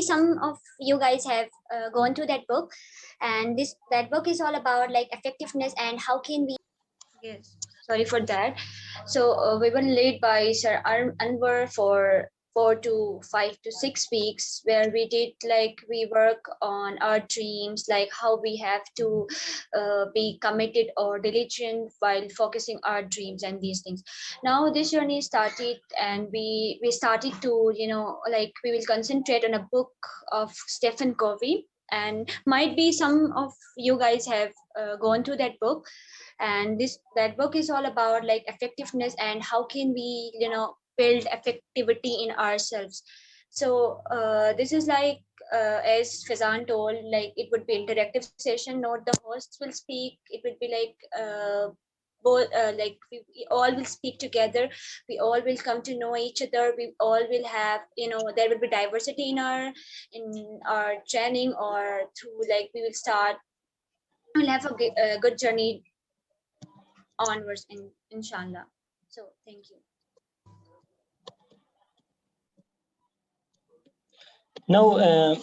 some of you guys have gone through that book, and that book is all about like effectiveness and how can we. Yes, sorry for that. So we were led by Sir Anwar for 4 to 5 to 6 weeks, where we did like we work on our dreams, like how we have to be committed or diligent while focusing our dreams and these things. Now this journey started, and we started to like we will concentrate on a book of Stephen Covey, and might be some of you guys have gone through that book, and that book is all about like effectiveness and how can we build effectivity in ourselves. So this is like as Fazan told, like it would be interactive session, not the hosts will speak, it would be like both like we all will speak together, we all will come to know each other, we all will have there will be diversity in our training, or through like we will start, we'll have a good journey onwards inshallah. So thank you. Now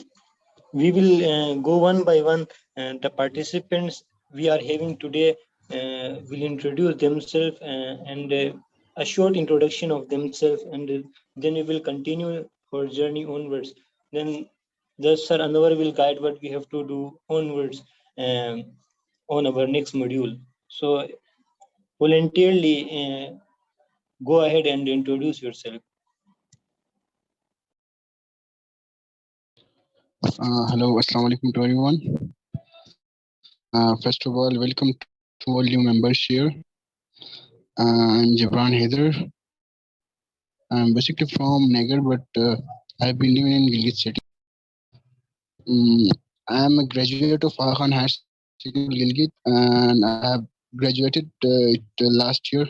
we will go one by one. The participants we are having today will introduce themselves and a short introduction of themselves, and then we will continue our journey onwards. Then the Sir Anwar will guide what we have to do onwards on our next module. So voluntarily go ahead and introduce yourself. Hello, assalamu alaikum to everyone. First of all, welcome to all new members here. I'm Jibran Haider. I'm basically from Nagar, but I've been living in Gilgit city. I'm a graduate of Aga Khan Higher Secondary Gilgit, and I have graduated last year.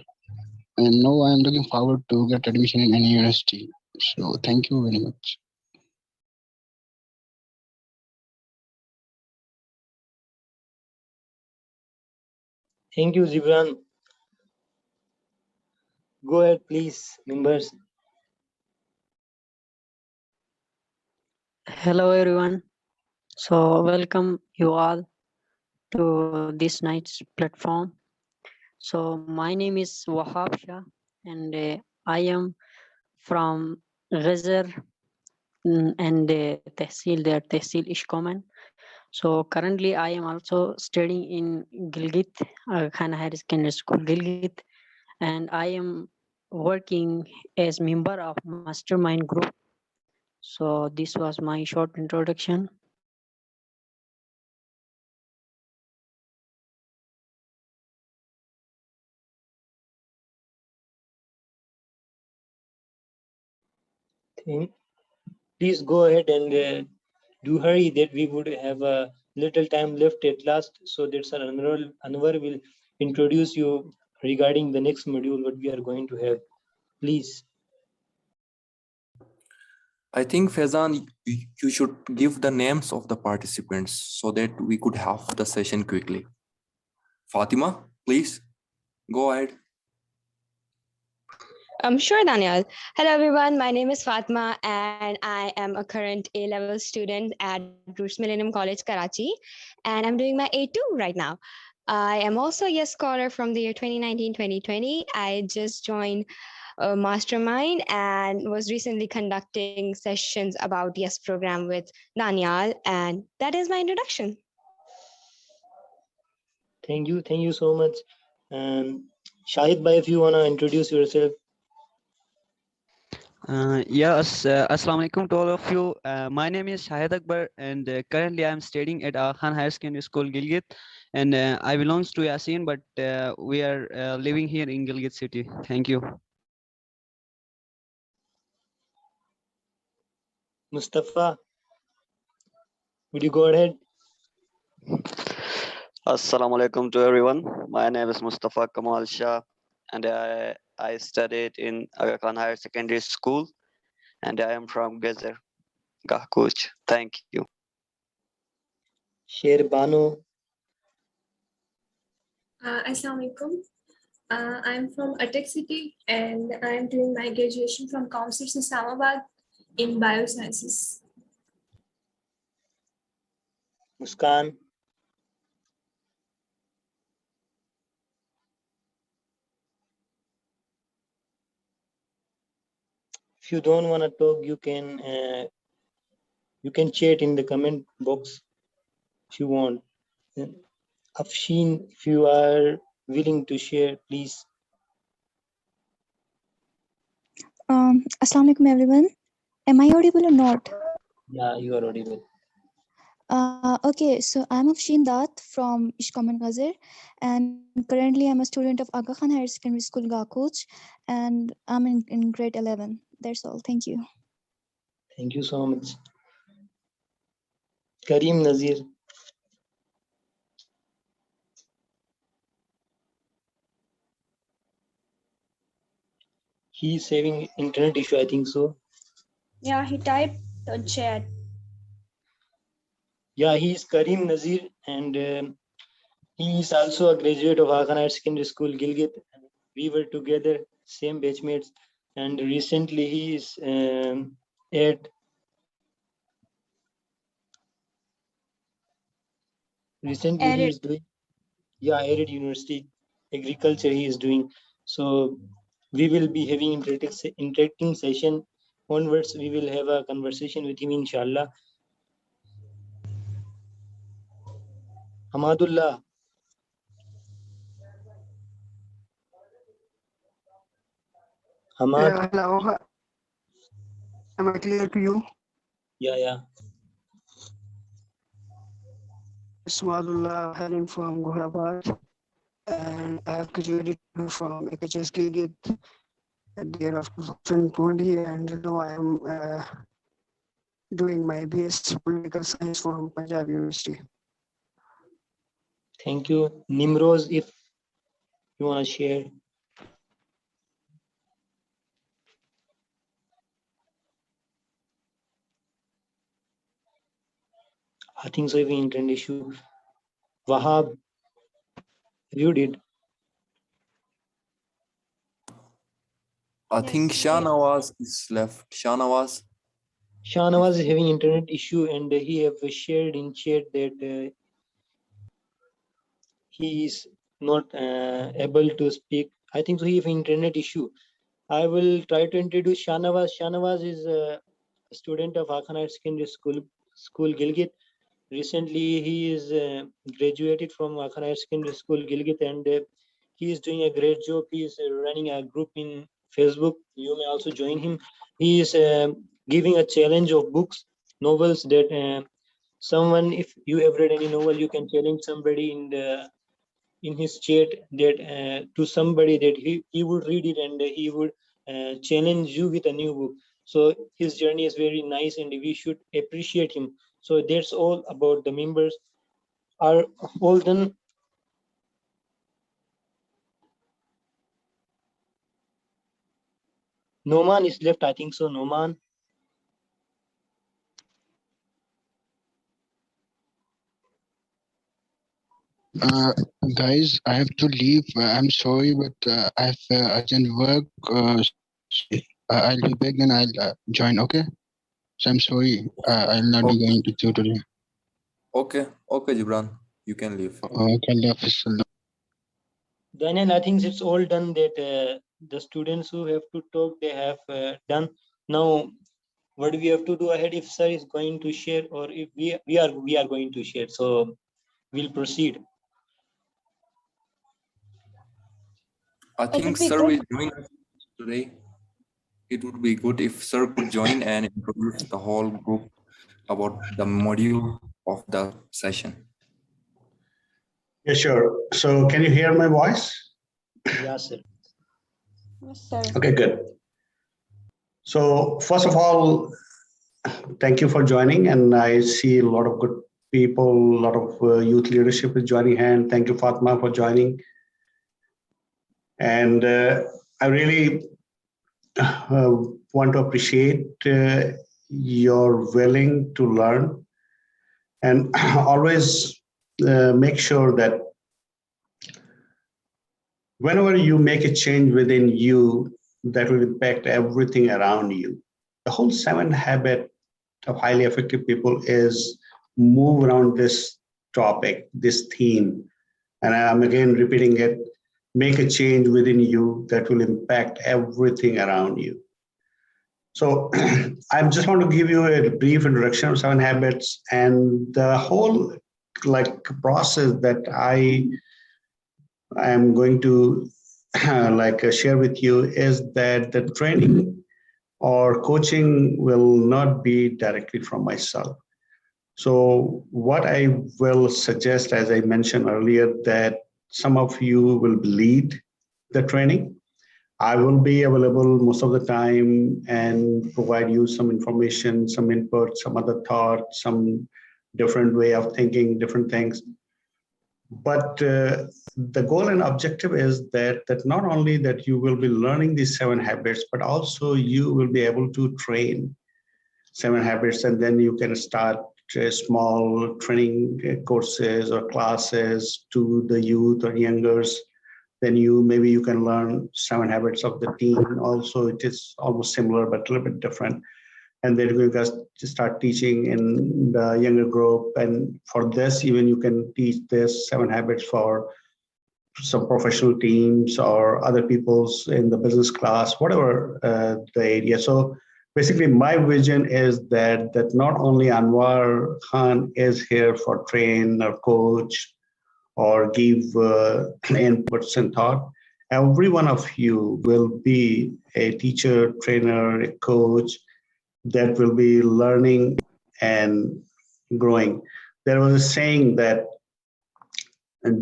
And now I'm looking forward to get admission in any university. So thank you very much. Thank you, Jibran. Go ahead, please, members. Hello, everyone. So welcome you all to this night's platform. So my name is Wahab Shah, and I am from Ghazar and Tehsil Ishkoman. So currently I am also studying in Gilgit, Khan Higher Secondary School, Gilgit, and I am working as member of Mastermind Group. So this was my short introduction. Please go ahead and do hurry, that we would have a little time left at last, so that Sir Anwar will introduce you regarding the next module what we are going to have. Please. I think, Faizan, you should give the names of the participants so that we could have the session quickly. Fatima, please go ahead. Sure, Daniel. Hello, everyone. My name is Fatma, and I am a current A-level student at Bruce Millennium College, Karachi, and I'm doing my A2 right now. I am also a YES Scholar from the year 2019-2020. I just joined Mastermind and was recently conducting sessions about YES program with Daniel, and that is my introduction. Thank you so much. Shahid Bhai, if you want to introduce yourself. Yes, Assalamu alaikum to all of you. My name is Shahid Akbar, and currently I am studying at Khan Higher Secondary School, Gilgit, and I belongs to Yasin, but we are living here in Gilgit city. Thank you. Mustafa, would you go ahead? Assalamu alaikum to everyone. My name is Mustafa Kamal Shah, and I studied in Aga Khan Higher Secondary School, and I am from Ghazar, Gahkuch. Thank you. Sher Bano. Assalamu alaikum. I'm from Atak City, and I'm doing my graduation from Commerce Islamabad in Biosciences. Muskan. If you don't want to talk, you can chat in the comment box if you want. Afshin, if you are willing to share, please. Assalamu alaikum everyone. Am I audible or not? Yeah, you are audible. Okay, so I'm Afshin Dat from Ishkoman Ghazir, and currently I'm a student of Aga Khan Higher Secondary School, Gakuch, and I'm in grade 11. That's all. Thank you. Thank you so much. Karim Nazir. He's having internet issue, I think so. Yeah, he typed on chat. Yeah, he's Karim Nazir, and he is also a graduate of Aga Khan Higher Secondary School, Gilgit. We were together, same batchmates, and recently he is at he is doing Arid University Agriculture he is doing. So we will be having interacting session onwards. We will have a conversation with him, inshallah. Hamadullah. Hamad. Yeah, hello. Am I clear to you? Yeah. Ismailullah hailing from Gohrabad, and I have graduated from HHS Gilgit at the year of 2020, and now I am doing my BS Political Science from Punjab University. Thank you. Nimroz, if you want to share. I think so, if internet issue. Wahab, you did. I think Shahnawaz is left. Shahnawaz. Shahnawaz is having internet issue, and he have shared in chat that he is not able to speak. I think so he have internet issue. I will try to introduce Shahnawaz. Shahnawaz is a student of Aga Khan Higher Secondary School, Gilgit. Recently, he is graduated from Aga Khan Higher Secondary School, Gilgit, and he is doing a great job. He is running a group in Facebook. You may also join him. He is giving a challenge of books, novels that someone, if you have read any novel, you can challenge somebody in his chat that to somebody that he would read it, and he would challenge you with a new book. So his journey is very nice, and we should appreciate him. So that's all about the members. Are all done? Noman is left, I think so. Noman. Guys, I have to leave. I'm sorry, but I have urgent work. I'll be back, then I'll join. Okay. So I'm sorry. I'll not be going to do today. Okay, Gibran, you can leave. Okay, Daniel, I think it's all done that the students who have to talk, they have done. Now, what do we have to do ahead if sir is going to share, or if we are going to share? So we'll proceed. I think sir will join us today. It would be good if sir could join and introduce the whole group about the module of the session. Yeah, sure. So can you hear my voice? Yes, sir. Yes, sir. Okay, good. So first of all, thank you for joining, and I see a lot of good people, a lot of youth leadership is joining hand. Thank you, Fatma, for joining. And I really want to appreciate your willing to learn, and always make sure that whenever you make a change within you, that will impact everything around you. The whole 7 habit of highly effective people is move around this topic, this theme, and I'm again repeating it, make a change within you that will impact everything around you. So I just want to give you a brief introduction of 7 Habits, and the whole process that I am going to share with you is that the training or coaching will not be directly from myself. So what I will suggest, as I mentioned earlier, that some of you will lead the training. I will be available most of the time and provide you some information, some input, some other thoughts, some different way of thinking, different things. But the goal and objective is that not only that you will be learning these 7 habits, but also you will be able to train 7 habits, and then you can start small training courses or classes to the youth or youngers. Then maybe you can learn 7 habits of the teen. Also, it is almost similar, but a little bit different. And then you guys start teaching in the younger group. And for this, even you can teach this 7 habits for some professional teams or other people's in the business class, whatever the area. So basically, my vision is that not only Anwar Khan is here for train or coach or give inputs and thought. Every one of you will be a teacher, trainer, a coach that will be learning and growing. There was a saying that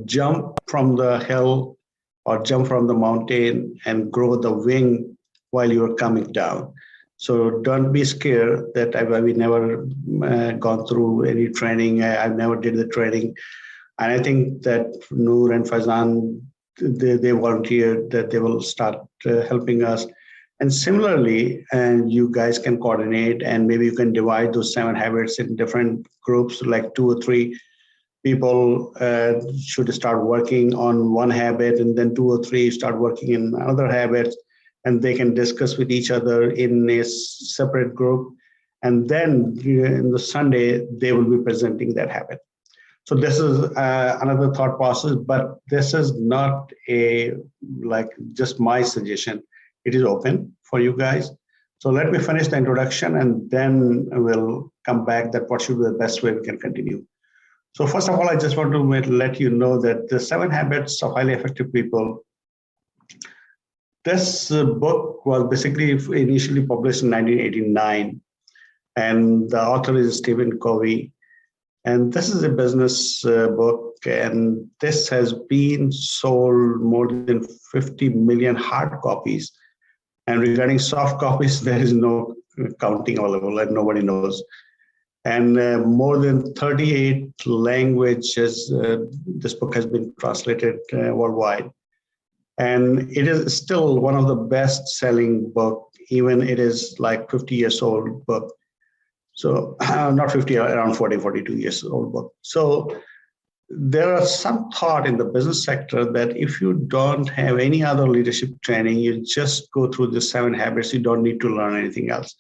jump from the hill or jump from the mountain and grow the wing while you are coming down. So don't be scared that I've never gone through any training. I've never did the training. And I think that Noor and Faizan, they volunteered that they will start helping us. And similarly, and you guys can coordinate, and maybe you can divide those 7 habits in different groups, like 2 or 3 people should start working on one habit, and then 2 or 3 start working in other habits, and they can discuss with each other in a separate group. And then in the Sunday, they will be presenting that habit. So this is another thought process, but this is not just my suggestion. It is open for you guys. So let me finish the introduction, and then we'll come back that what should be the best way we can continue. So first of all, I just want to let you know that the 7 Habits of Highly Effective People, this book was basically initially published in 1989, and the author is Stephen Covey. And this is a business book, and this has been sold more than 50 million hard copies. And regarding soft copies, there is no counting available, and nobody knows. And more than 38 languages, this book has been translated worldwide. And it is still one of the best-selling book, even it is like 50 years old book. So not 50, around 40, 42 years old book. So there are some thought in the business sector that if you don't have any other leadership training, you just go through the 7 habits, you don't need to learn anything else.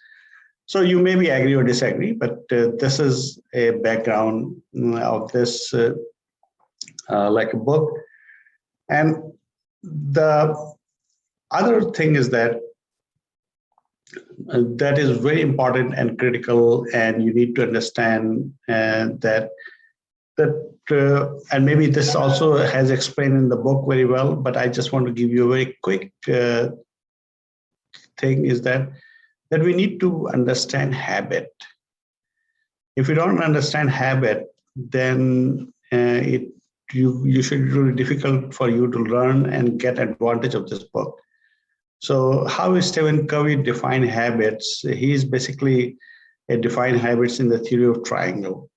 So you maybe agree or disagree, but this is a background of this like a book. And the other thing is that that is very important and critical, and you need to understand that and maybe this also has explained in the book very well, but I just want to give you a very quick thing is that we need to understand habit. If you don't understand habit, then you should be really difficult for you to learn and get advantage of this book. So how is Stephen Covey define habits? He is basically define habits in the theory of triangle.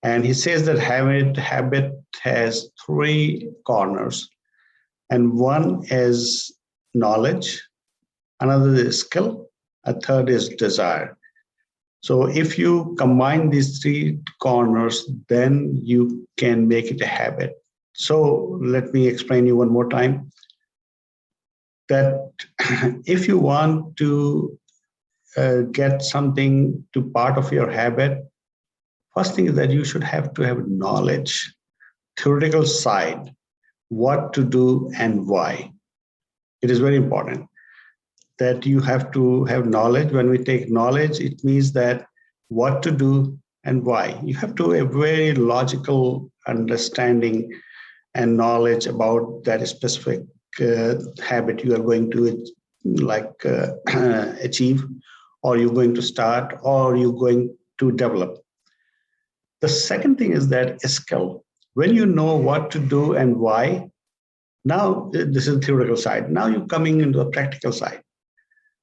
And he says that habit has 3 corners. And one is knowledge, another is skill, a third is desire. So if you combine these 3 corners, then you can make it a habit. So let me explain you one more time. That if you want to get something to part of your habit, First thing is that you should have to have knowledge, theoretical side, what to do and why. It is very important that you have to have knowledge. When we take knowledge, it means that what to do and why. You have to have a very logical understanding and knowledge about that specific habit you are going to achieve, or you're going to start, or you're going to develop. The second thing is that skill. When you know what to do and why, now this is the theoretical side. Now you're coming into the practical side.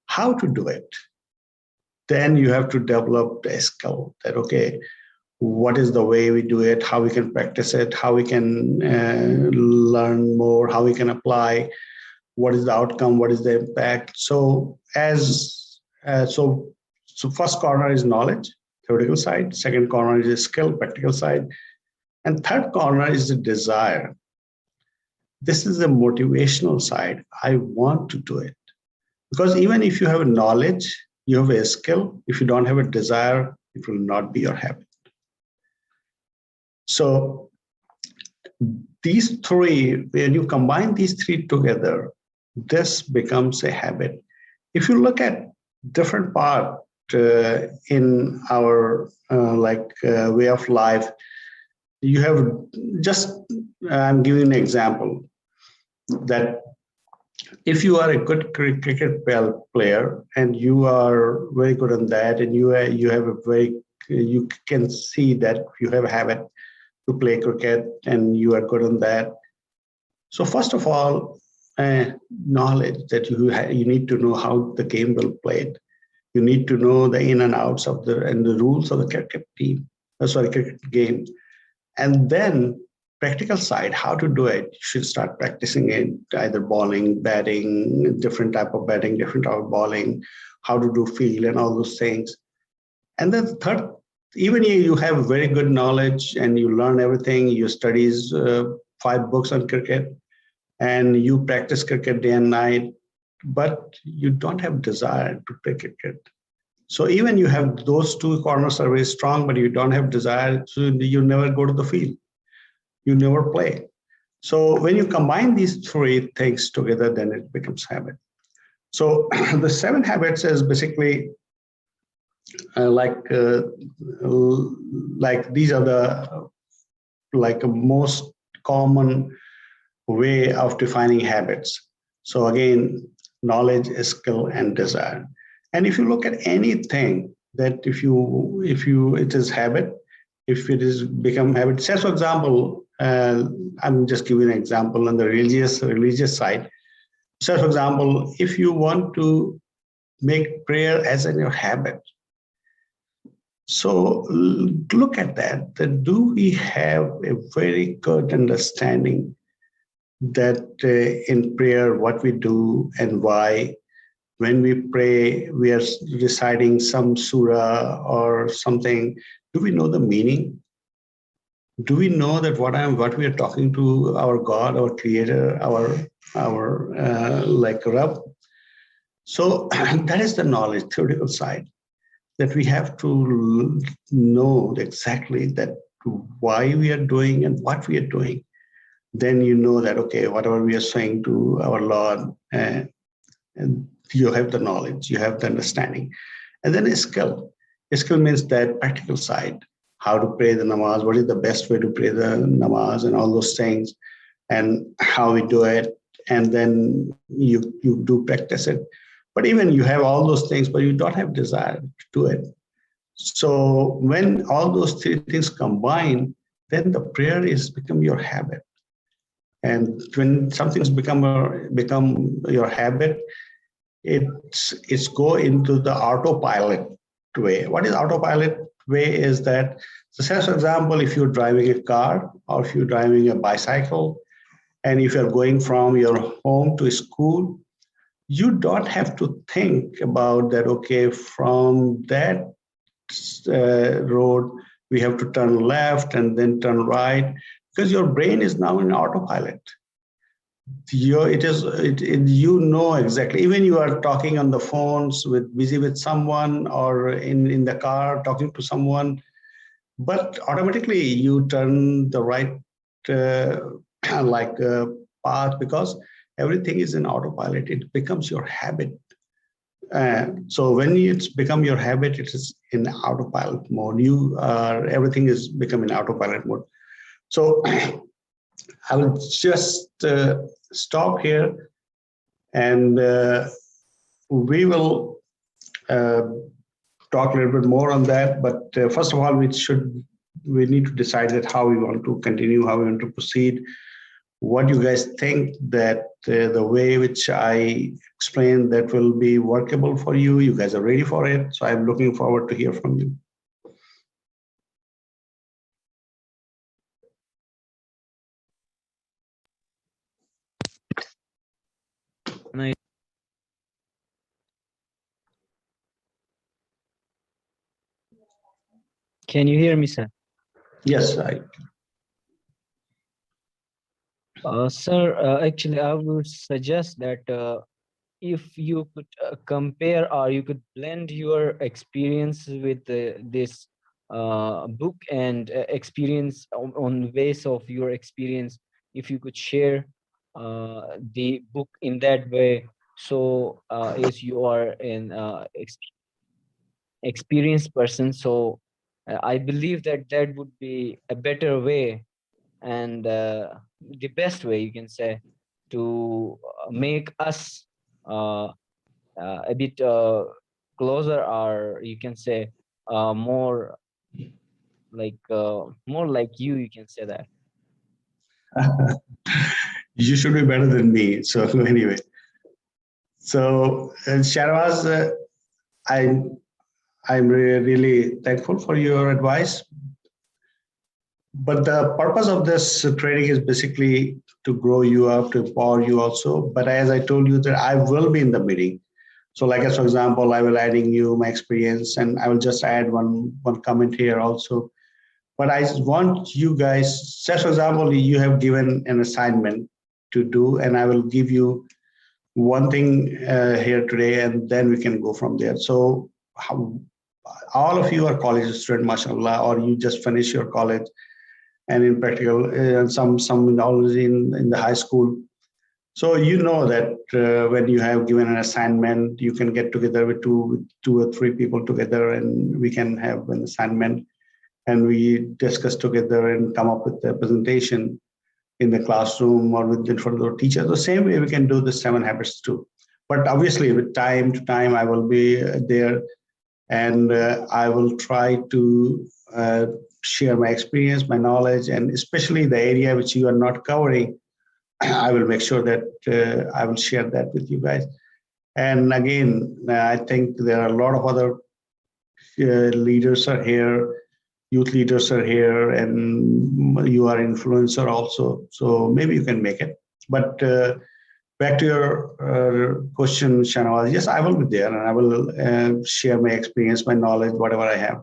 How to do it? Then you have to develop the skill that, okay, what is the way we do it, how we can practice it, how we can learn more, how we can apply, what is the outcome, what is the impact. So so first corner is knowledge, theoretical side. Second corner is the skill, practical side. And third corner is the desire. This is the motivational side. I want to do it. Because even if you have a knowledge, you have a skill, if you don't have a desire, it will not be your habit. So these three, when you combine these three together, this becomes a habit. If you look at different part in our way of life, you have just, I'm giving an example that if you are a good cricket player and you are very good on that, and you have a you can see that you have a habit to play cricket and you are good on that. So first of all, knowledge that you need to know how the game will play it. You need to know the in and outs of the rules of the cricket game. And then practical side, how to do it. You should start practicing it, either bowling, batting, different type of batting, different type of bowling, how to do field and all those things. And then third, even if you have very good knowledge and you learn everything, you studies 5 books on cricket, and you practice cricket day and night, but you don't have desire to play cricket. So even you have those two corners are very strong, but you don't have desire, so you never go to the field. You never play. So when you combine these three things together, then it becomes habit. So the 7 habits is basically like these are the most common way of defining habits. So again, knowledge, skill, and desire. And if you look at anything that it is habit, if it is become habit. Say for example, I'm just giving an example on the religious side. So for example, if you want to make prayer as in your habit, so look at that. Do we have a very good understanding that in prayer, what we do and why? When we pray, we are reciting some surah or something. Do we know the meaning? Do we know that what we are talking to our God, our Creator, our Rabb? So that is the knowledge, theoretical side, that we have to know exactly that why we are doing and what we are doing. Then you know that, okay, whatever we are saying to our Lord, and you have the knowledge, you have the understanding. And then a skill. A skill means that practical side, how to pray the namaz, what is the best way to pray the namaz and all those things, and how we do it. And then you do practice it. But even you have all those things, but you don't have desire to do it. So when all those 3 things combine, then the prayer is become your habit. And when something's become your habit, it's go into the autopilot way. What is autopilot way is that, so say for example, if you're driving a car or if you're driving a bicycle, and if you're going from your home to school, you don't have to think about that, okay, from that road, we have to turn left and then turn right, because your brain is now in autopilot. You know exactly. Even you are talking on the phones busy with someone, or in the car talking to someone, but automatically you turn the right path because everything is in autopilot. It becomes your habit. So when it's become your habit, it is in autopilot mode. Everything is becoming autopilot mode. So I will just stop here, and we will talk a little bit more on that. But first of all, we need to decide that how we want to continue, how we want to proceed. What you guys think that the way which I explained that will be workable for you? You guys are ready for it. So I'm looking forward to hear from you. Can you hear me, sir? Yes, Sir, actually, I would suggest that if you could compare or you could blend your experience with this book and experience on base of your experience, if you could share the book in that way, so as you are an experienced person, so I believe that that would be a better way and the best way, you can say, to make us a bit closer, or you can say more like you can say that. You should be better than me. So anyway, so Shahbaz, I'm really thankful for your advice. But the purpose of this training is basically to grow you up, to empower you also. But as I told you that I will be in the meeting. So like as for example, I will adding you my experience, and I will just add one comment here also. But I want you guys, say for example, you have given an assignment to do, and I will give you one thing here today, and then we can go from there. So all of you are college students, mashallah, or you just finish your college, and in practical, some knowledge in the high school. So you know that when you have given an assignment, you can get together with two or three people together, and we can have an assignment, and we discuss together and come up with a presentation in the classroom or in front of the teacher. The same way we can do the 7 habits too. But obviously, with time to time, I will be there, and I will try to share my experience, my knowledge, and especially the area which you are not covering. I will make sure that I will share that with you guys. And again, I think there are a lot of other leaders are here, youth leaders are here, and you are influencer also. So maybe you can make it. But back to your question, Shahnawaz, yes, I will be there, and I will share my experience, my knowledge, whatever I have.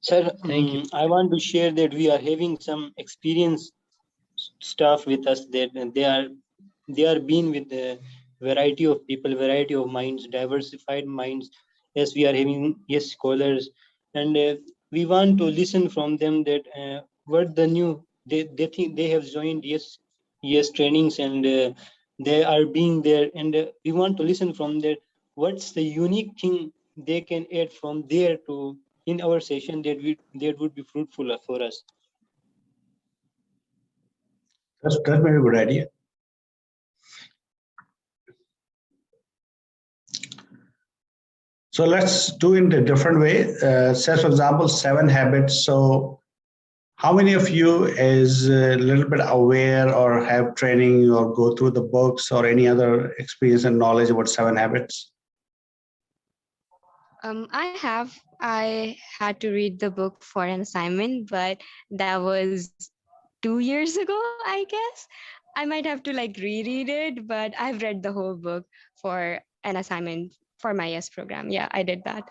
Sir, thank you. I want to share that we are having some experienced staff with us, that they are being with the variety of people, variety of minds, diversified minds. Yes, we are having scholars, and we want to listen from them that what the new they think they have joined trainings, and they are being there, and we want to listen from there what's the unique thing they can add from there to in our session that would be fruitful for us. That's a very good idea. So let's do it in a different way. Say, for example, 7 habits. So how many of you is a little bit aware or have training or go through the books or any other experience and knowledge about 7 habits? I had to read the book for an assignment, but that was 2 years ago, I guess. I might have to reread it, but I've read the whole book for an assignment for my YES program. Yeah, I did that.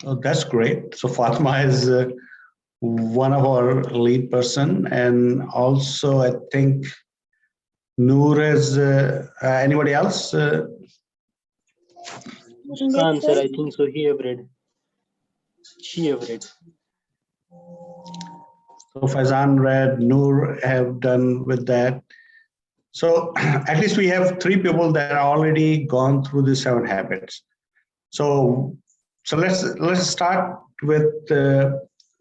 Oh, that's great. So Fatma is one of our lead person, and also I think Noor is, anybody else? Muskan, sir, I think so. He have read. She have read. So Faizan read, Noor have done with that. So at least we have 3 people that are already gone through the 7 habits. So let's start with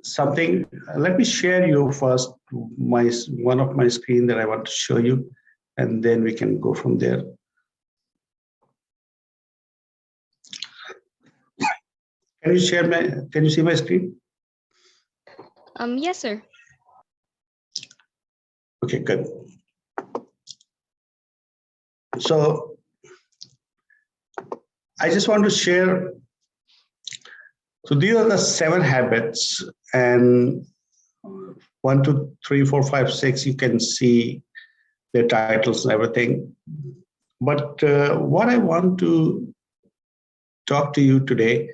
something. Let me share you first one of my screen that I want to show you, and then we can go from there. Can you share can you see my screen? Yes, sir. Okay, good. So I just want to share. So these are the 7 habits, and 1, 2, 3, 4, 5, 6. You can see their titles and everything. But what I want to talk to you today,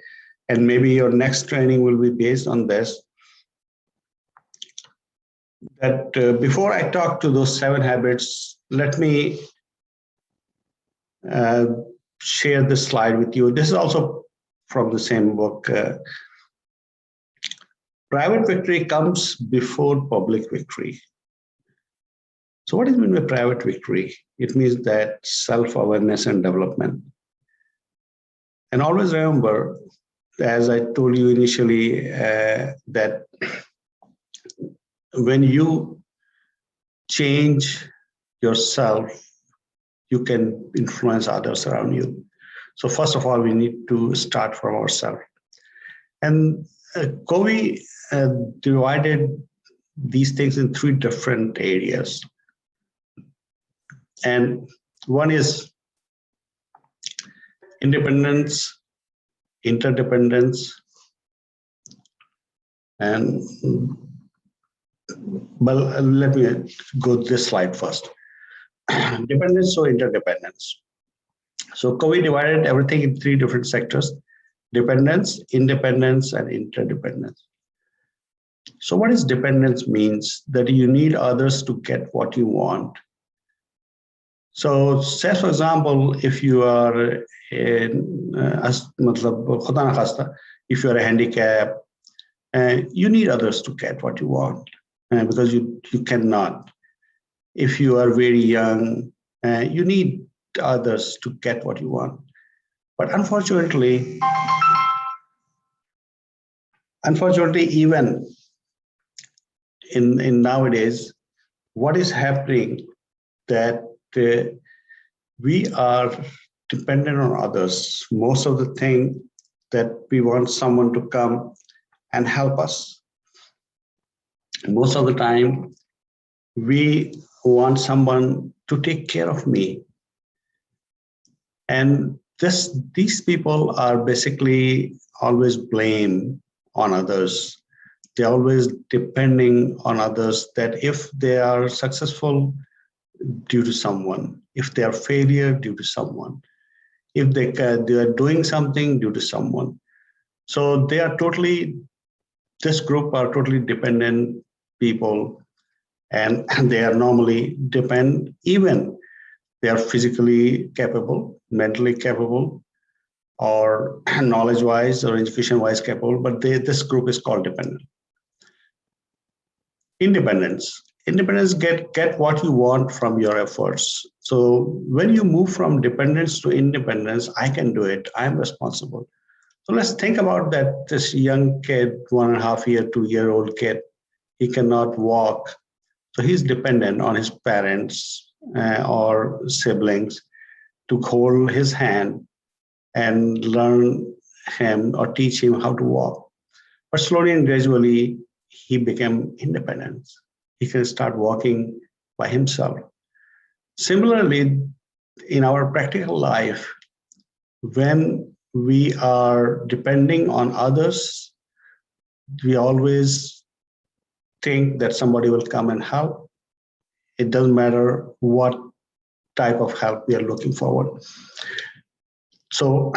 and maybe your next training will be based on this, that before I talk to those 7 habits, let me share this slide with you. This is also from the same book. Private victory comes before public victory. So what does it mean by private victory? It means that self-awareness and development. And always remember, as I told you initially, that when you change yourself, you can influence others around you. So first of all, we need to start from ourselves. And Covey divided these things in 3 different areas. And one is independence, interdependence, and well, let me go to this slide first. Dependence or interdependence. So Covey divided everything in 3 different sectors: dependence, independence, and interdependence. So what is dependence means? That you need others to get what you want. So say, for example, if you are if you're a handicap, you need others to get what you want, because you cannot. If you are very young, you need others to get what you want. But unfortunately, even in nowadays, what is happening that we are dependent on others. Most of the thing that we want someone to come and help us. Most of the time, we want someone to take care of me. And these people are basically always blame on others. They're always depending on others, that if they are successful, due to someone, if they are failure, due to someone, if they are doing something, due to someone. So they are this group are totally dependent people, and they are normally even they are physically capable, mentally capable, or knowledge-wise or education-wise capable, but this group is called dependent. Independence, get what you want from your efforts. So when you move from dependence to independence, I can do it, I'm responsible. So let's think about that. This young kid, 1.5-year, 2-year-old kid, he cannot walk. So he's dependent on his parents or siblings to hold his hand and learn him or teach him how to walk. But slowly and gradually, he became independent. He can start walking by himself. Similarly, in our practical life, when we are depending on others, we always think that somebody will come and help. It doesn't matter what type of help we are looking forward. So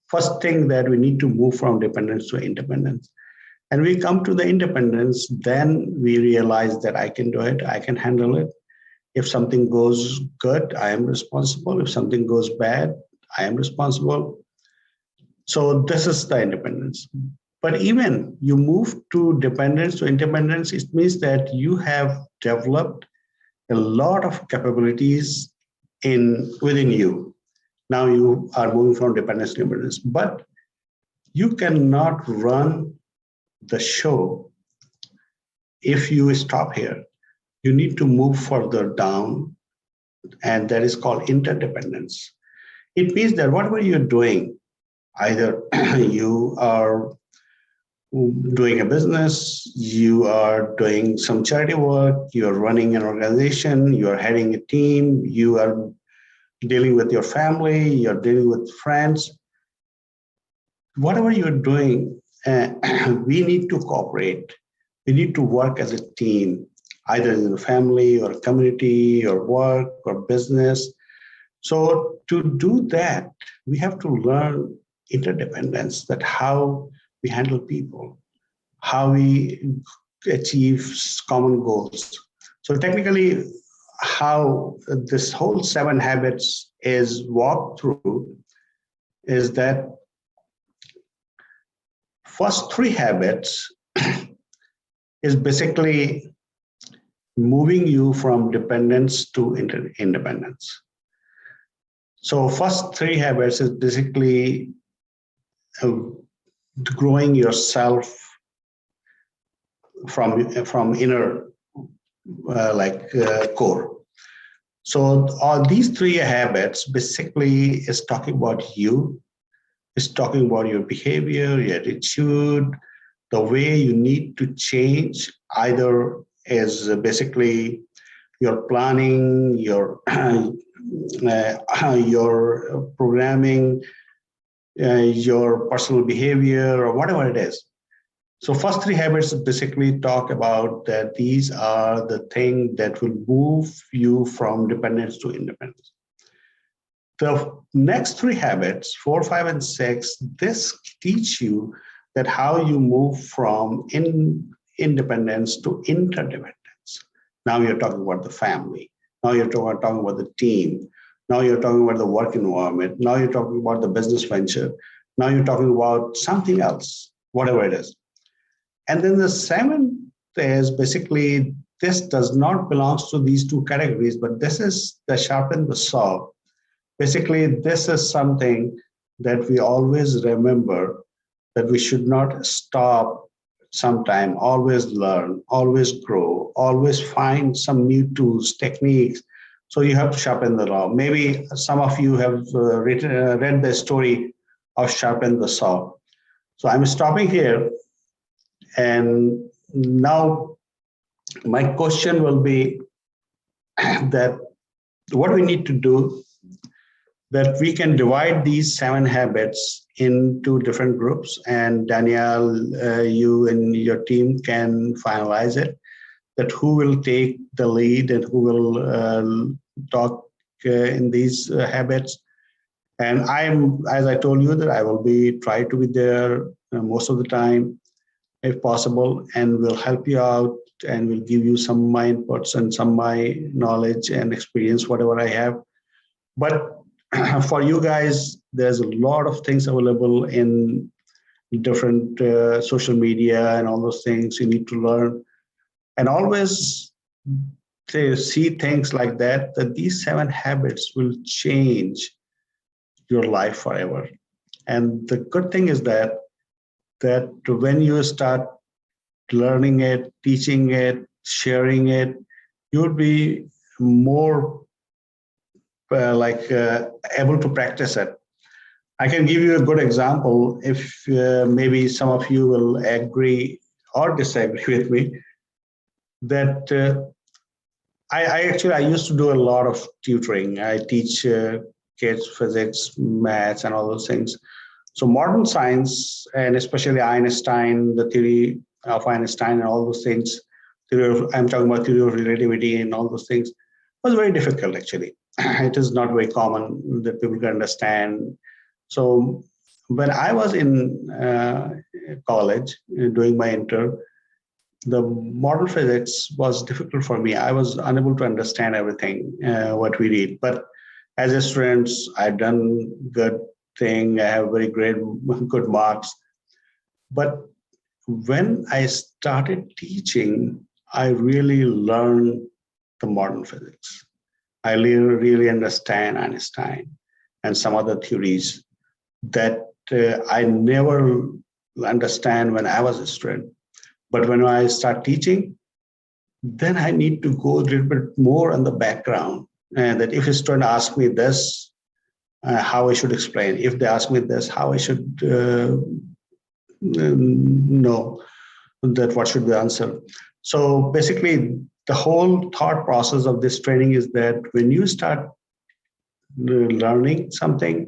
first thing that we need to move from dependence to independence. And we come to the independence, then we realize that I can do it, I can handle it. If something goes good, I am responsible. If something goes bad, I am responsible. So this is the independence. But even you move to dependence to independence, it means that you have developed a lot of capabilities within you. Now you are moving from dependence to independence, but you cannot run the show if you stop here. You need to move further down, and that is called interdependence. It means that whatever you're doing, either you are doing a business, you are doing some charity work, you are running an organization, you are heading a team, you are dealing with your family, you're dealing with friends. Whatever you're doing, we need to cooperate. We need to work as a team, either in the family or community or work or business. So to do that, we have to learn interdependence, that how we handle people, how we achieve common goals. So technically, how this whole 7 habits is walked through is that first 3 habits is basically moving you from dependence to independence. So first 3 habits is basically growing yourself from inner core. So all these 3 habits basically is talking about you, is talking about your behavior, your attitude, the way you need to change, either is basically your planning, your programming, your personal behavior, or whatever it is. So first 3 habits basically talk about that these are the things that will move you from dependence to independence. The next 3 habits, 4, 5, and 6, this teach you that how you move from independence to interdependence. Now you're talking about the family. Now you're talking about the team. Now you're talking about the work environment. Now you're talking about the business venture. Now you're talking about something else, whatever it is. And then the 7th is basically, this does not belong to these 2 categories, but this is the sharpen the saw. Basically, this is something that we always remember, that we should not stop sometime, always learn, always grow, always find some new tools, techniques. So you have to sharpen the saw. Maybe some of you have read the story of Sharpen the Saw. So I'm stopping here. And now my question will be that what we need to do, that we can divide these 7 habits into different groups, and Danielle, you and your team can finalize it, that who will take the lead and who will talk in these habits. And as I told you, that I will try to be there most of the time, if possible, and will help you out and will give you some of my inputs and some of my knowledge and experience, whatever I have. But for you guys, there's a lot of things available in different social media and all those things you need to learn. And always see things like that these 7 habits will change your life forever. And the good thing is that when you start learning it, teaching it, sharing it, you'll be more able to practice it. I can give you a good example, if maybe some of you will agree or disagree with me, that I used to do a lot of tutoring. I teach kids physics, maths, and all those things. So modern science, and especially Einstein, the theory of Einstein and all those things, I'm talking about theory of relativity and all those things, was very difficult actually. It is not very common that people can understand. So when I was in college doing my intern, the modern physics was difficult for me. I was unable to understand everything what we read. But as a student, I've done good thing. I have very great good marks. But when I started teaching, I really learned the modern physics. I really understand Einstein and some other theories that I never understand when I was a student. But when I start teaching, then I need to go a little bit more on the background. And that if a student asks me this, how I should explain. If they ask me this, how I should know that what should be the answer. So basically, the whole thought process of this training is that when you start learning something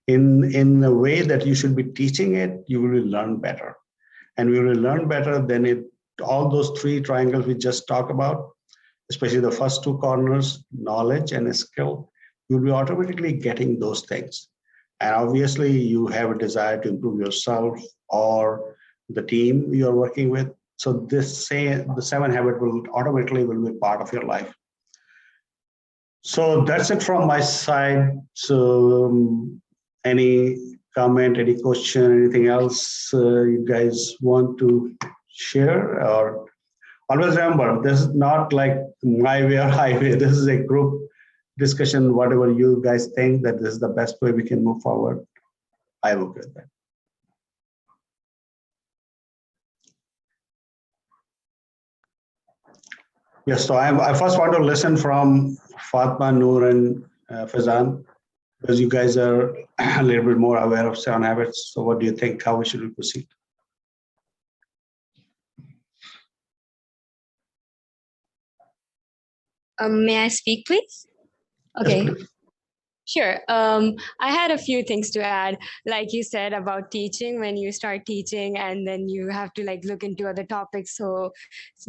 in a way that you should be teaching it, you will learn better. And we will learn better than all those three triangles we just talked about, especially the first two corners, knowledge and skill, you'll be automatically getting those things. And obviously you have a desire to improve yourself or the team you're working with. So the 7 habit will automatically be part of your life. So that's it from my side. So any comment, any question, anything else you guys want to share? Or always remember, this is not like my way or highway. This is a group discussion. Whatever you guys think that this is the best way we can move forward, I will do that. Yes, so I first want to listen from Fatma, Noor, and Fazan, because you guys are a little bit more aware of 7 habits. So what do you think? How we should proceed? May I speak, please? Okay. Yes, please. Sure. I had a few things to add, like you said about teaching. When you start teaching, and then you have to like look into other topics. So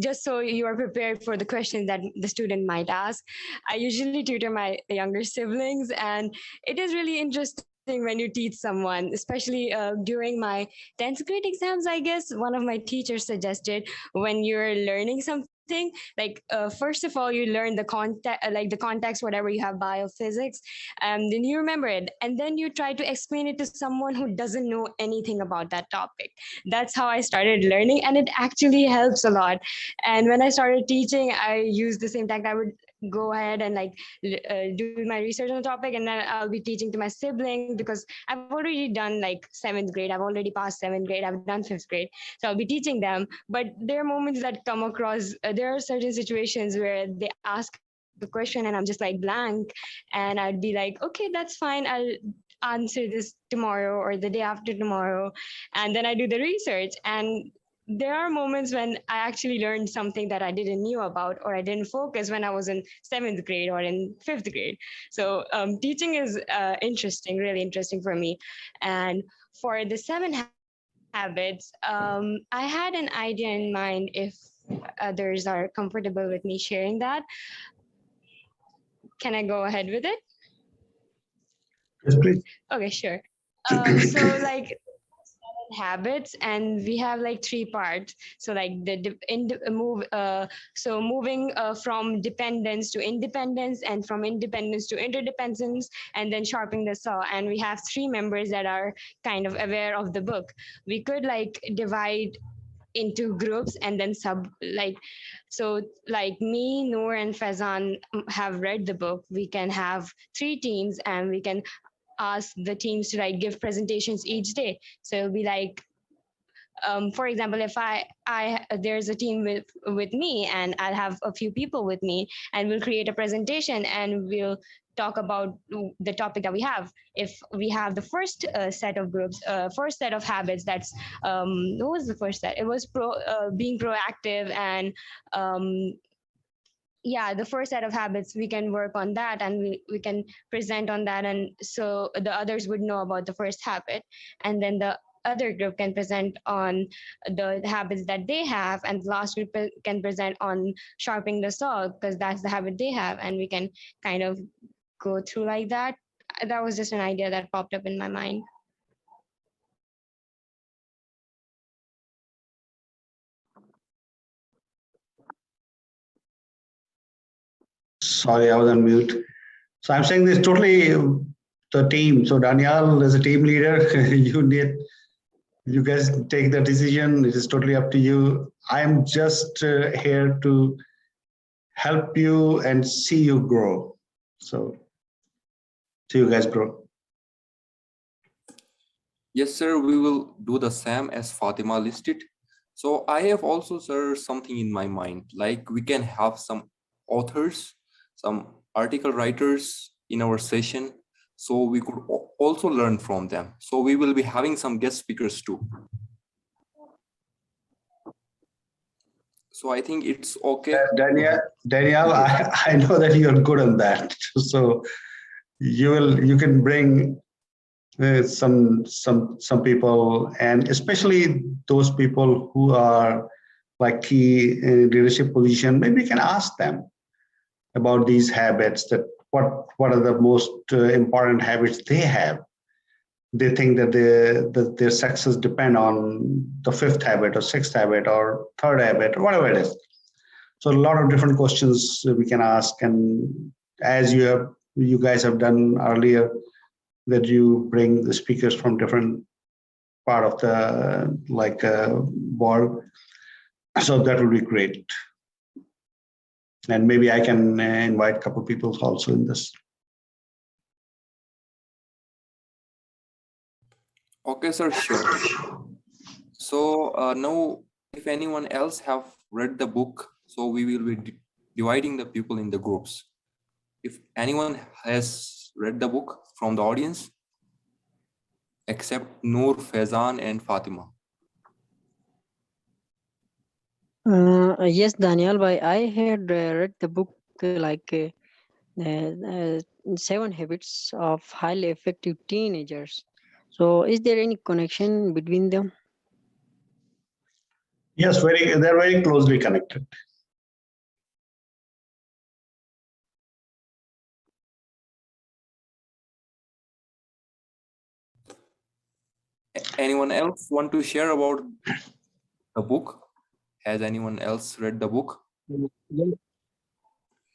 just so you are prepared for the question that the student might ask. I usually tutor my younger siblings, and it is really interesting when you teach someone, especially during my 10th grade exams. I guess one of my teachers suggested, when you're learning something, like first of all, you learn the context, like the context, whatever you have, biophysics, and then you remember it, and then you try to explain it to someone who doesn't know anything about that topic. That's how I started learning, and it actually helps a lot. And when I started teaching, I used the same tactic. I would go ahead and like do my research on the topic, and then I'll be teaching to my sibling, because I've already done like 7th grade, I've already passed 7th grade, I've done 5th grade, so I'll be teaching them. But there are moments that come across, there are certain situations where they ask the question and I'm just like blank, and I'd be like, okay, that's fine, I'll answer this tomorrow or the day after tomorrow. And then I do the research, and there are moments when I actually learned something that I didn't knew about, or I didn't focus when I was in 7th grade or in 5th grade. So teaching is interesting, really interesting for me. And for the 7 habits, I had an idea in mind. If others are comfortable with me sharing that, can I go ahead with it? Yes, please. Okay, sure. So like habits, and we have like 3 parts. So like moving from dependence to independence, and from independence to interdependence, and then sharpening the saw. And we have 3 members that are kind of aware of the book. We could like divide into groups and then so like me, Noor, and Fazan have read the book. We can have 3 teams, and we can ask the teams to like give presentations each day. So it'll be like, for example, if I there's a team with me, and I'll have a few people with me, and we'll create a presentation, and we'll talk about the topic that we have. If we have the first set of groups, first set of habits, that's what was the first set? It was being proactive, and yeah, the first set of habits, we can work on that, and we can present on that, and so the others would know about the first habit, and then the other group can present on the habits that they have, and the last group can present on sharpening the saw, because that's the habit they have, and we can kind of go through like that. That was just an idea that popped up in my mind. Sorry, I was on mute. So I'm saying this totally the team. So Daniel is a team leader. You guys take the decision. It is totally up to you. I'm just here to help you and see you grow. So see you guys grow. Yes, sir, we will do the same as Fatima listed. So I have also, sir, something in my mind, like we can have some authors, some article writers in our session, so we could also learn from them. So we will be having some guest speakers too. So I think it's okay. Daniel, I know that you're good on that. So you can bring some people, and especially those people who are like key in leadership position. Maybe you can ask them about these habits. That what are the most important habits they have. They think that their success depend on the fifth habit or sixth habit or third habit or whatever it is. So a lot of different questions we can ask, and as you guys have done earlier, that you bring the speakers from different part of the board. So that will be great. And maybe I can invite a couple of people also in this. Okay, sir, sure. So now, if anyone else have read the book, so we will be dividing the people in the groups. If anyone has read the book from the audience, except Noor, Faizan, and Fatima. Yes, Daniel, but I had read the book 7 Habits of Highly Effective Teenagers. So is there any connection between them? Yes, they're very closely connected. Anyone else want to share about the book? Has anyone else read the book?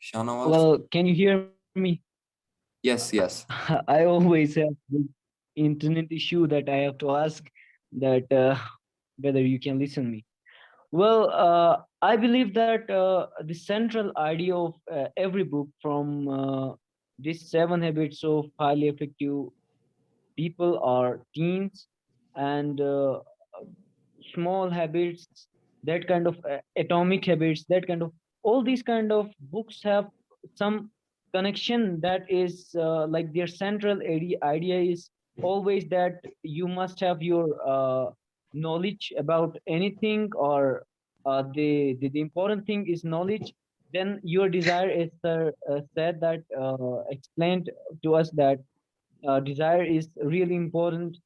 Shanawaz? Well, can you hear me? Yes, yes. I always have the internet issue that I have to ask that whether you can listen me. Well, I believe that the central idea of every book from these 7 habits of highly effective people are teens and small habits, that kind of atomic habits, that kind of all these kind of books have some connection that is like their central idea is always that you must have your knowledge about anything, or the important thing is knowledge. Then your desire is said that explained to us that desire is really important,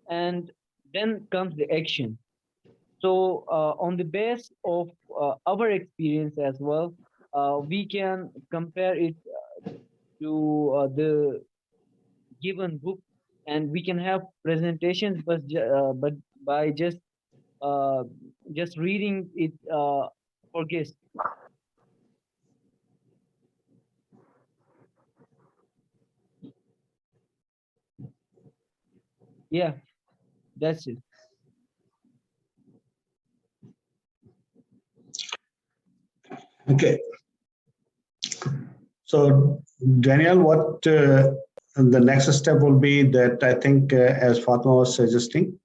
and then comes the action. So on the base of our experience as well, we can compare it to the given book, and we can have presentations, but by just reading it for guests. Yeah, that's it. Okay. So Daniel, what the next step will be that I think as Fatma was suggesting,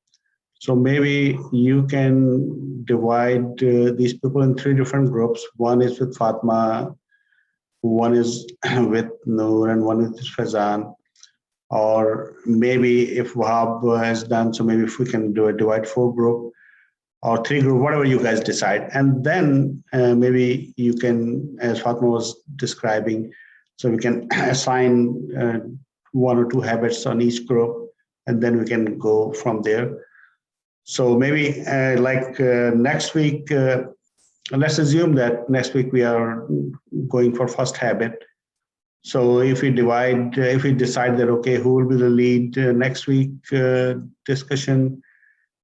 so maybe you can divide these people in 3 different groups. One is with Fatma, one is with Noor, and one is Faizan. Or maybe if Wahab has done, so maybe if we can do a divide 4 group or 3 group, whatever you guys decide. And then maybe you can, as Fatma was describing, so we can assign 1 or 2 habits on each group, and then we can go from there. So maybe next week, let's assume that next week we are going for first habit. So if we decide that, okay, who will be the lead next week discussion?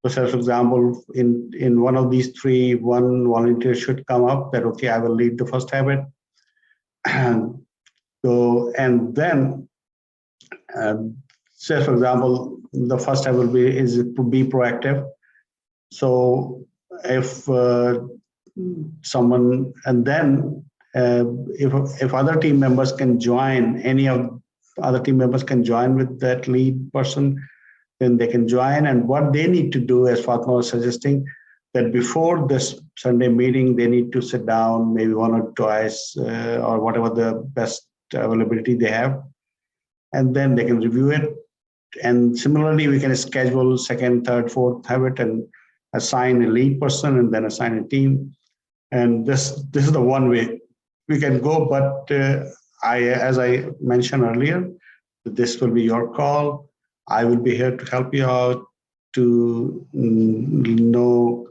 So for example, in one of these 3, one volunteer should come up that, okay, I will lead the first habit. And So, and then, say for example, the first step will be is to be proactive. So if someone, and then if other team members can join, any of other team members can join with that lead person, then they can join. And what they need to do, as Fatma was suggesting, that before this Sunday meeting, they need to sit down maybe one or twice or whatever the best availability they have, and then they can review it. And similarly, we can schedule second, third, fourth habit and assign a lead person and then assign a team. And this is the one way we can go. But as I mentioned earlier, this will be your call. I will be here to help you out to know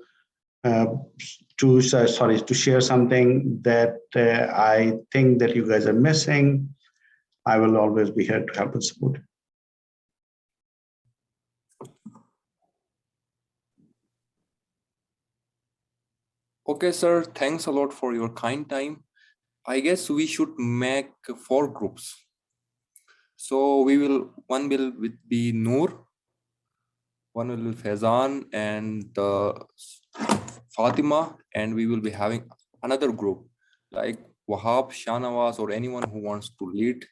to share something that I think that you guys are missing. I will always be here to help and support. Okay, sir, thanks a lot for your kind time. I guess we should make 4 groups. So one will be Noor, one will be Faizan and Fatima, and we will be having another group like Wahab, Shanawaz, or anyone who wants to lead.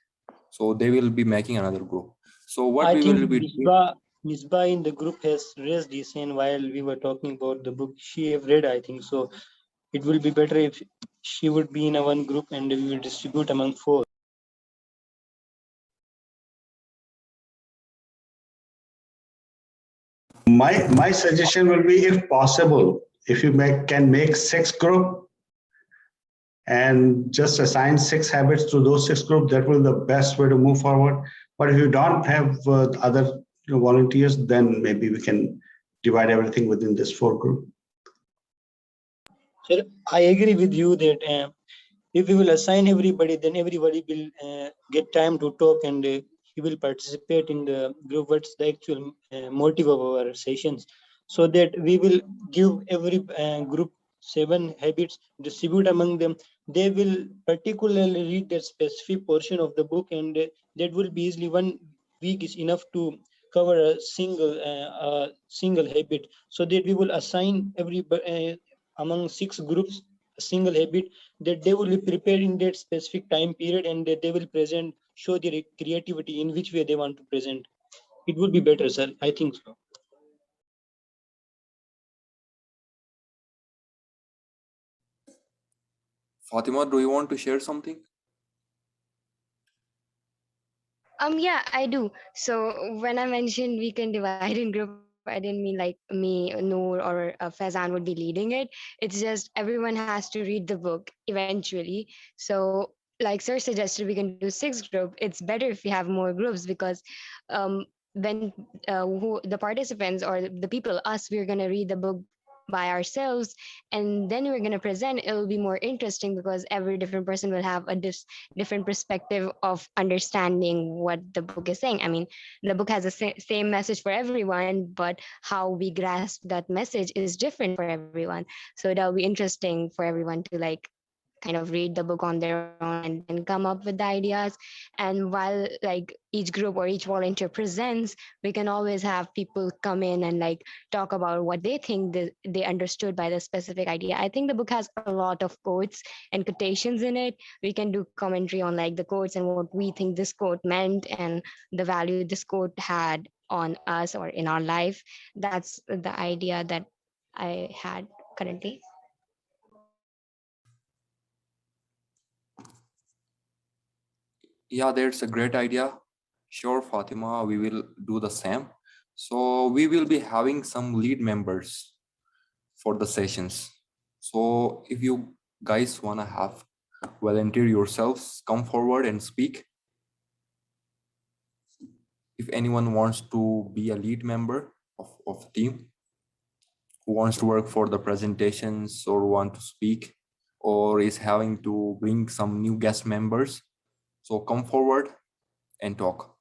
So they will be making another group. So what I we think will be Misbah in the group has raised his hand while we were talking about the book. She have read, I think. So it will be better if she would be in a one group and we will distribute among 4. My suggestion will be, if possible, if you can make 6 group and just assign 6 habits to those 6 groups, that will be the best way to move forward. But if you don't have other volunteers, then maybe we can divide everything within this 4 group. Sir, I agree with you that if we will assign everybody, then everybody will get time to talk and he will participate in the group. What's the actual motive of our sessions? So that we will give every group 7 habits, distribute among them. They will particularly read that specific portion of the book, and that will be easily 1 week is enough to cover a single habit. So that we will assign among 6 groups a single habit that they will be prepared in that specific time period, and that they will show their creativity in which way they want to present. It would be better, sir. I think so. Fatima, do you want to share something? Yeah, I do. So when I mentioned we can divide in group, I didn't mean like me, Noor, or Faizan would be leading it. It's just everyone has to read the book eventually. So like sir suggested, we can do 6 group. It's better if we have more groups, because when the participants or the people, us, we're gonna read the book by ourselves, and then we're going to present, it'll be more interesting because every different person will have a different perspective of understanding what the book is saying. I mean, the book has the same message for everyone, but how we grasp that message is different for everyone. So that'll be interesting for everyone to like kind of read the book on their own and then come up with the ideas. And while like each group or each volunteer presents, we can always have people come in and like talk about what they think they understood by the specific idea. I think the book has a lot of quotes and quotations in it. We can do commentary on like the quotes and what we think this quote meant and the value this quote had on us or in our life. That's the idea that I had currently. Yeah, that's a great idea. Sure, Fatima, we will do the same. So we will be having some lead members for the sessions. So if you guys want to have volunteer yourselves, come forward and speak. If anyone wants to be a lead member of the team, who wants to work for the presentations or want to speak, or is having to bring some new guest members, so come forward and talk.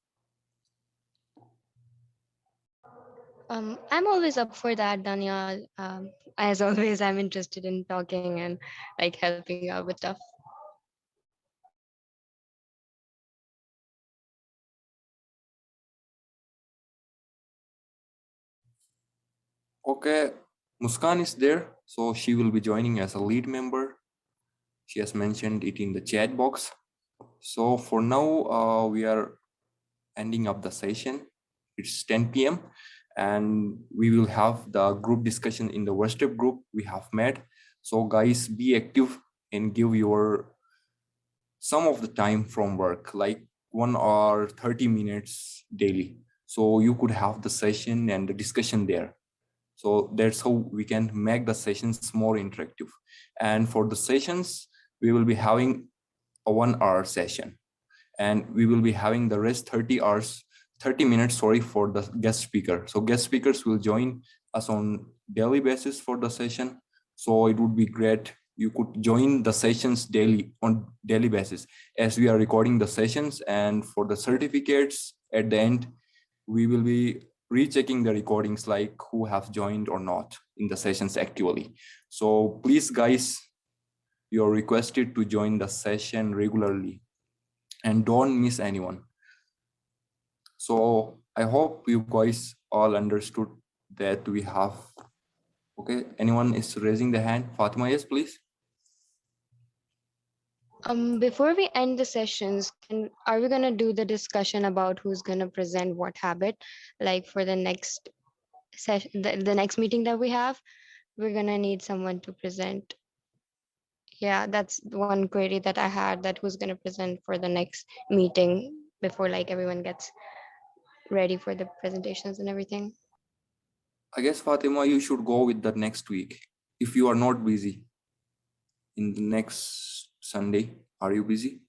I'm always up for that, Daniel. As always, I'm interested in talking and like helping out with stuff. Okay, Muskan is there, so she will be joining as a lead member. She has mentioned it in the chat box. So for now, we are ending up the session. It's 10 p.m. and we will have the group discussion in the WhatsApp group we have met. So guys, be active and give your some of the time from work, like 1 hour, 30 minutes daily. So you could have the session and the discussion there. So that's how we can make the sessions more interactive. And for the sessions, we will be having a 1 hour session, and we will be having the rest 30 minutes, sorry, for the guest speaker. So guest speakers will join us on daily basis for the session. So it would be great you could join the sessions daily on daily basis, as we are recording the sessions, and for the certificates at the end, we will be rechecking the recordings, like who have joined or not in the sessions actually. So please guys, you're requested to join the session regularly and don't miss anyone. So I hope you guys all understood that we have. Okay, anyone is raising the hand? Fatima, yes, please. Before we end the sessions, are we gonna do the discussion about who's gonna present what habit, like for the next session, the next meeting that we have? We're gonna need someone to present. Yeah, that's one query that I had, that who's gonna present for the next meeting before like everyone gets ready for the presentations and everything. I guess Fatima, you should go with the next week if you are not busy. In the next Sunday, are you busy?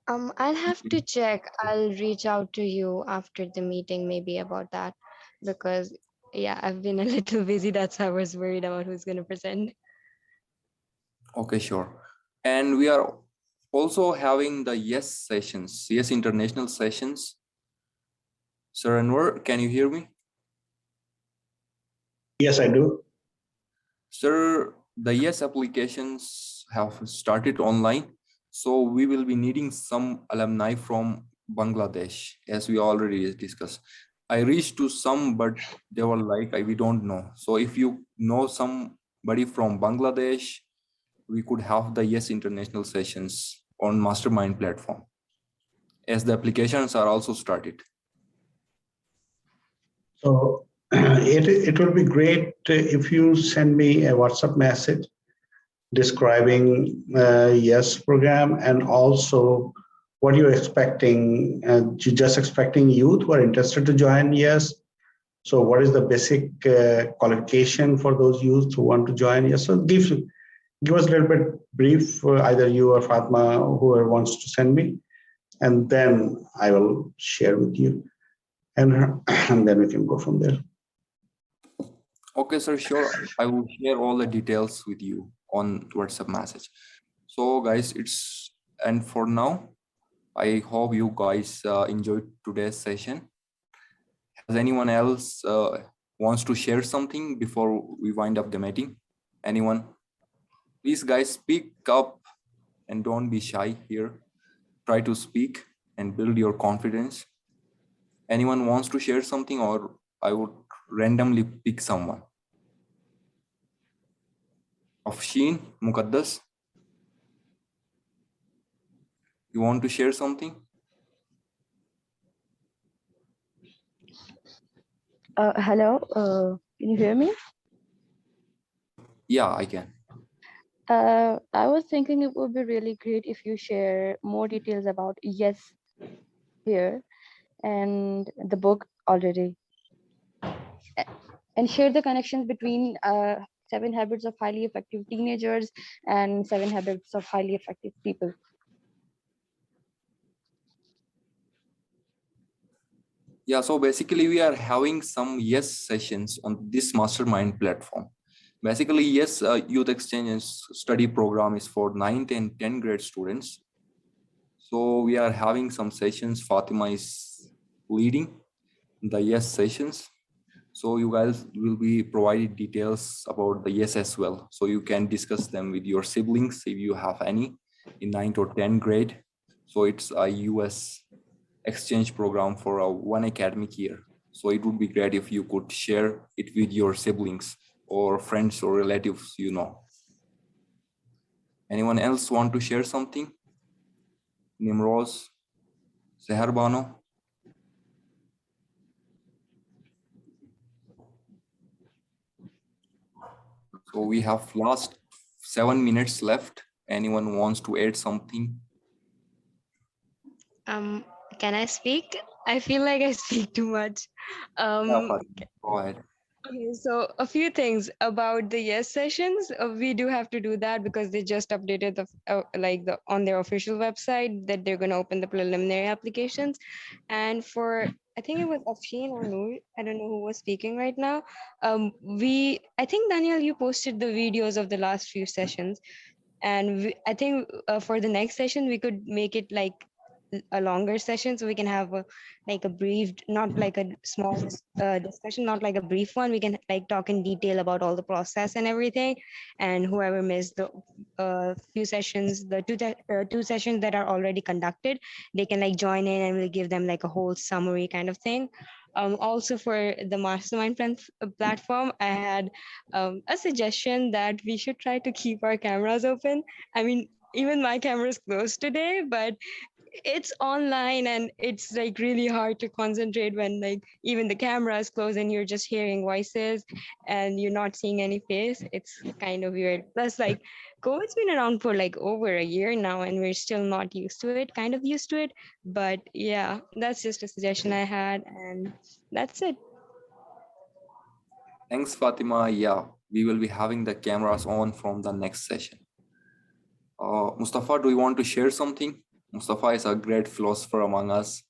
I'll have to check. I'll reach out to you after the meeting maybe about that, because yeah, I've been a little busy. That's why I was worried about who's gonna present. Okay, sure. And we are also having the YES sessions, YES International sessions. Sir Anwar, can you hear me? Yes, I do. Sir, the YES applications have started online. So we will be needing some alumni from Bangladesh, as we already discussed. I reached to some, but they were like, we don't know. So if you know somebody from Bangladesh, we could have the YES International sessions on Mastermind platform, as the applications are also started. So it will be great if you send me a WhatsApp message describing YES program, and also what you're expecting. You're just expecting youth who are interested to join YES. So what is the basic qualification for those youth who want to join YES? So give us a little bit brief, either you or Fatma, whoever wants to send me, and then I will share with you, and then we can go from there. Okay, sir, sure. I will share all the details with you on WhatsApp message. So guys, and for now, I hope you guys enjoyed today's session. Has anyone else wants to share something before we wind up the meeting? Anyone? Please guys, speak up and don't be shy here. Try to speak and build your confidence. Anyone wants to share something, or I would randomly pick someone? Afshin, Mukaddas, you want to share something? Hello, can you hear me? Yeah, I can. I was thinking it would be really great if you share more details about YES here and the book already, and share the connections between 7 Habits of Highly Effective Teenagers and 7 Habits of Highly Effective People. Yeah, so basically we are having some YES sessions on this mastermind platform. Basically, YES Youth Exchange and Study Program is for 9th and 10th grade students. So we are having some sessions. Fatima is leading the YES sessions. So you guys will be provided details about the YES as well. So you can discuss them with your siblings if you have any in 9th or 10th grade. So it's a US exchange program for a 1 academic year. So it would be great if you could share it with your siblings or friends or relatives, you know. Anyone else want to share something? Nimroz, Seher Bano? So we have last 7 minutes left. Anyone wants to add something? Can I speak? I feel like I speak too much. Yeah, Fatima, go ahead. Okay, so a few things about the yes sessions. We do have to do that because they just updated the on their official website that they're going to open the preliminary applications. And for I think it was Afshin or Noor, I don't know who was speaking right now. I think Daniel, you posted the videos of the last few sessions, and I think for the next session we could make it like a longer session so we can have like a brief, not like a small discussion, not like a brief one. We can like talk in detail about all the process and everything, and whoever missed the few sessions, the two sessions that are already conducted, they can like join in and we'll give them like a whole summary kind of thing. Also for the mastermind platform, I had a suggestion that we should try to keep our cameras open. I mean, even my camera is closed today, but it's online and it's like really hard to concentrate when like even the camera is closed and you're just hearing voices and you're not seeing any face. It's kind of weird. Plus, like, COVID's been around for like over a year now and we're still not used to it, kind of used to it. But yeah, that's just a suggestion I had, and that's it. Thanks, Fatima. Yeah, we will be having the cameras on from the next session. Mustafa, do you want to share something? Mustafa is a great philosopher among us.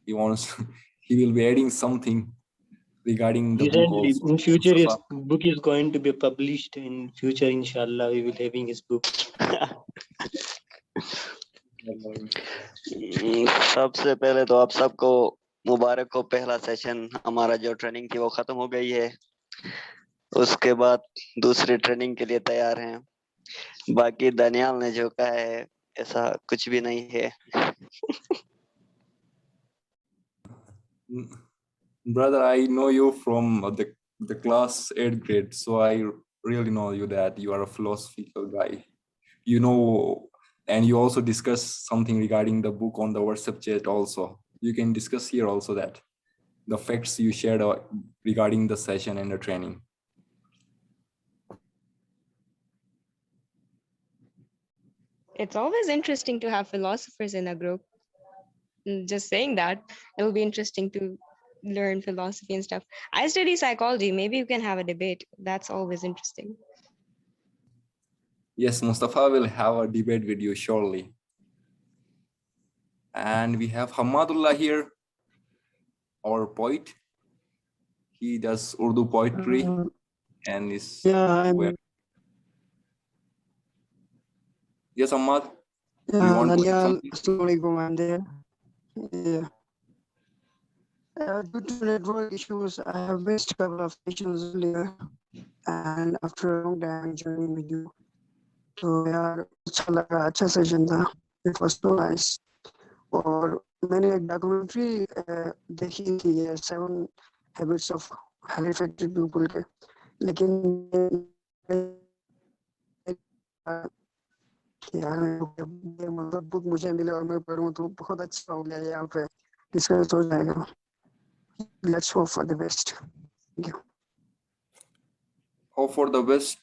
He will be adding something regarding the book Recently, also. in future, his Mustafa? book is going to be published. In future, inshallah, we will having his book. सबसे पहले तो आप सबको मुबारक हो, पहला session हमारा जो training थी वो खत्म हो गई है। उसके बाद दूसरी ट्रेनिंग के लिए तैयार हैं। बाकी दानियाल ने जो कहा है ऐसा कुछ भी नहीं है। Brother, I know you from the class 8th grade, so I really know you that you are a philosophical guy. You know, and you also discuss something regarding the book on the WhatsApp chat also. You can discuss here also that the facts you shared regarding the session and the training. It's always interesting to have philosophers in a group. Just saying that, it'll be interesting to learn philosophy and stuff. I study psychology. Maybe you can have a debate. That's always interesting. Yes, Mustafa will have a debate with you surely. And we have Hamadullah here, our poet. He does Urdu poetry and is Yes, Ahmad. Yeah, Daniel, Assalamualaikum, I'm there. Yeah. Due to network issues, I have missed a couple of sessions earlier, and after a long time joining with you. So यार अच्छा लगा, अच्छा session था. It was so nice. और मैंने एक documentary देखी थी ये 7 Habits of Highly Effective People के, लेकिन यार मतलब बुक मुझे मिले और मैं पढ़ूं तो बहुत अच्छा हो गया यहाँ पे डिस्कस हो जाएगा. Let's hope for the best. Thank you. Hope for the best.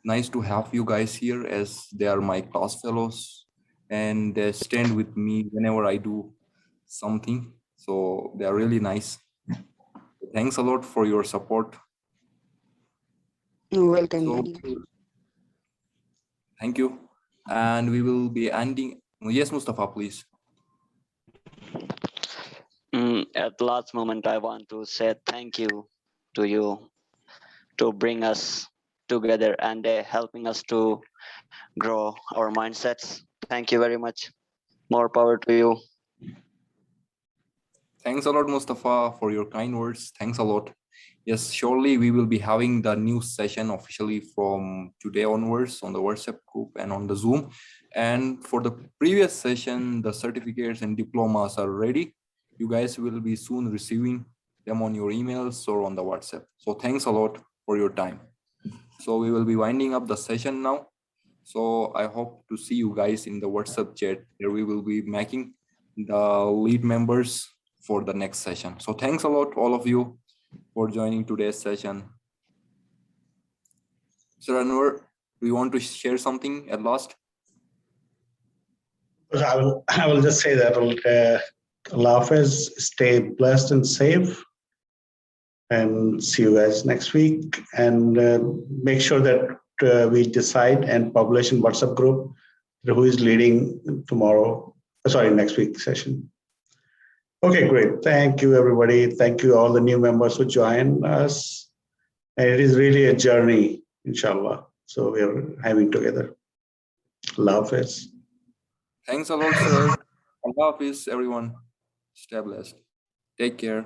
Nice to have you guys here as they are my class fellows and they stand with me whenever I do something. So they are really nice. Thanks a lot for your support. You're welcome. So, thank you. And we will be ending. Yes, Mustafa, please. At the last moment, I want to say thank you to you to bring us together and helping us to grow our mindsets. Thank you very much. More power to you. Thanks a lot, Mustafa, for your kind words. Thanks a lot. Yes, surely we will be having the new session officially from today onwards on the WhatsApp group and on the Zoom. And for the previous session, the certificates and diplomas are ready. You guys will be soon receiving them on your emails or on the WhatsApp. So thanks a lot for your time. So we will be winding up the session now. So I hope to see you guys in the WhatsApp chat where we will be making the lead members for the next session. So thanks a lot, all of you, for joining today's session. Sir Anwar, do you want to share something at last? I will just say that Allah Hafiz, stay blessed and safe, and see you guys next week. And make sure that we decide and publish in WhatsApp group who is leading next week session. Okay, great. Thank you, everybody. Thank you all the new members who joined us. And it is really a journey, inshallah. So we are having together. Allah Hafiz. Thanks a lot, sir. Allah Hafiz, everyone. Stay blessed. Take care.